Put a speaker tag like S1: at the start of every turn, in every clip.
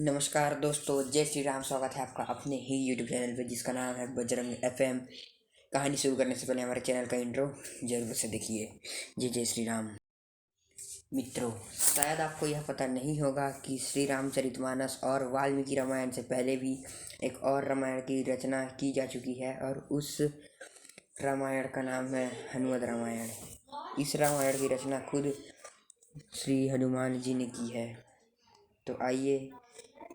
S1: नमस्कार दोस्तों, जय श्री राम। स्वागत है आपका अपने ही यूट्यूब चैनल पे जिसका नाम है बजरंग एफएम। कहानी शुरू करने से पहले हमारे चैनल का इंट्रो जरूर से देखिए। जय जय श्री राम। मित्रों, शायद आपको यह पता नहीं होगा कि श्री रामचरितमानस और वाल्मीकि रामायण से पहले भी एक और रामायण की रचना की जा चुकी है और उस रामायण का नाम है हनुमत रामायण। इस रामायण की रचना खुद श्री हनुमान जी ने की है। तो आइए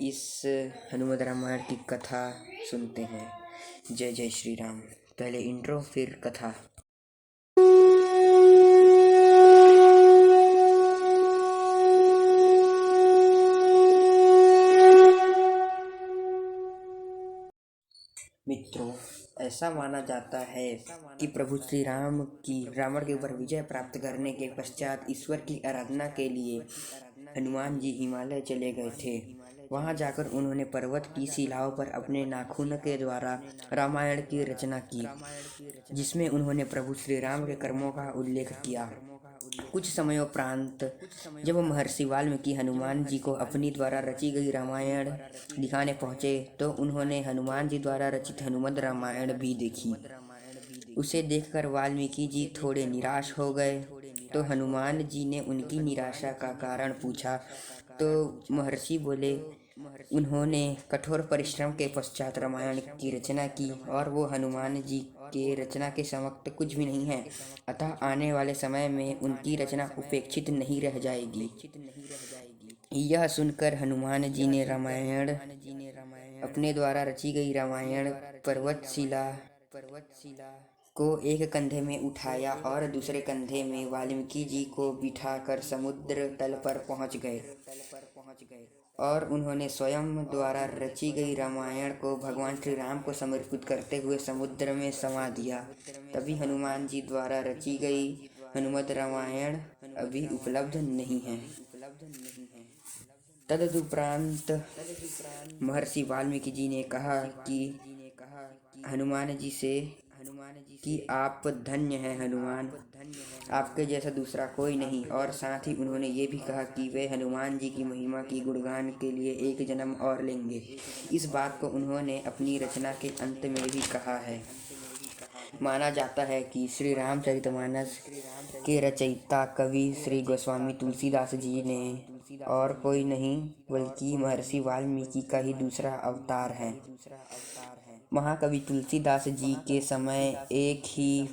S1: इस हनुमत रामायण की कथा सुनते हैं। जय जय श्री राम। पहले इंट्रो फिर कथा। मित्रों, ऐसा माना जाता है कि प्रभु श्री राम की रावण के ऊपर विजय प्राप्त करने के पश्चात ईश्वर की आराधना के लिए हनुमान जी हिमालय चले गए थे। वहां जाकर उन्होंने पर्वत की शिलाओं पर अपने नाखून के द्वारा रामायण की रचना की, जिसमें उन्होंने प्रभु श्री राम के कर्मों का उल्लेख किया। कुछ समयोपरांत जब महर्षि वाल्मीकि हनुमान जी को अपनी द्वारा रची गई रामायण दिखाने पहुंचे तो उन्होंने हनुमान जी द्वारा रचित हनुमत रामायण भी देखी। उसे देखकर वाल्मीकि जी थोड़े निराश हो गए। तो हनुमान जी ने उनकी निराशा का कारण पूछा तो महर्षि बोले, उन्होंने कठोर परिश्रम के पश्चात रामायण की रचना की और वो हनुमान जी के रचना के समक्ष कुछ भी नहीं है, अतः आने वाले समय में उनकी रचना उपेक्षित नहीं रह जाएगी। यह सुनकर हनुमान जी ने रामायण अपने द्वारा रची गई रामायण पर्वतशिला को एक कंधे में उठाया और दूसरे कंधे में वाल्मीकि जी को बिठाकर समुद्र तल पर पहुंच गए और उन्होंने स्वयं द्वारा रची गई रामायण को भगवान श्री राम को समर्पित करते हुए समुद्र में समा दिया। तभी हनुमान जी द्वारा रची गई हनुमत रामायण अभी उपलब्ध नहीं है। तदुपरांत महर्षि वाल्मीकि जी ने कहा कि हनुमान जी से कि आप धन्य हैं हनुमान, आपके जैसा दूसरा कोई नहीं। और साथ ही उन्होंने ये भी कहा कि वे हनुमान जी की महिमा की गुणगान के लिए एक जन्म और लेंगे। इस बात को उन्होंने अपनी रचना के अंत में भी कहा है। माना जाता है कि श्री रामचरितमानस के रचयिता कवि श्री गोस्वामी तुलसीदास जी ने और कोई नहीं बल्कि महर्षि वाल्मीकि का ही दूसरा अवतार है। महाकवि तुलसीदास जी के समय एक ही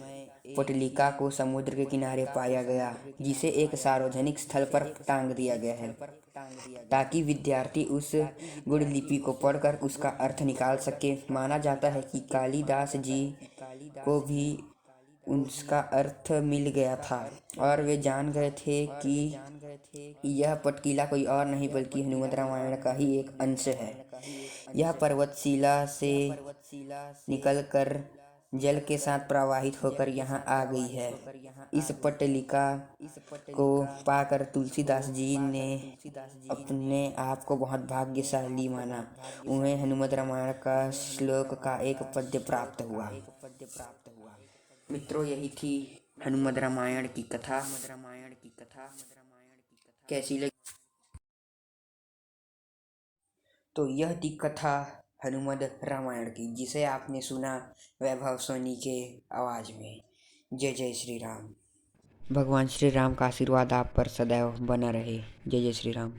S1: पटलिका को समुद्र के किनारे पाया गया, जिसे एक सार्वजनिक स्थल पर टांग दिया गया है ताकि विद्यार्थी उस गुणलिपि को पढ़कर उसका अर्थ निकाल सके। माना जाता है कि कालिदास जी को भी उसका अर्थ मिल गया था और वे जान गए थे कि यह पटकिला कोई और नहीं बल्कि हनुमत रामायण का ही एक अंश है। यह पर्वतशिला से निकलकर जल के साथ प्रवाहित होकर यहाँ आ गई है। इस पटलिका को पाकर तुलसीदास जी ने अपने आप को बहुत भाग्यशाली माना। उन्हें हनुमत रामायण का श्लोक का एक पद्य प्राप्त हुआ। मित्रों, यही थी हनुमत रामायण की कथा। कैसी लगी? तो यह थी कथा हनुमत रामायण की, जिसे आपने सुना वैभव सोनी के आवाज में। जय जय श्री राम। भगवान श्री राम का आशीर्वाद आप पर सदैव बना रहे। जय जय श्री राम।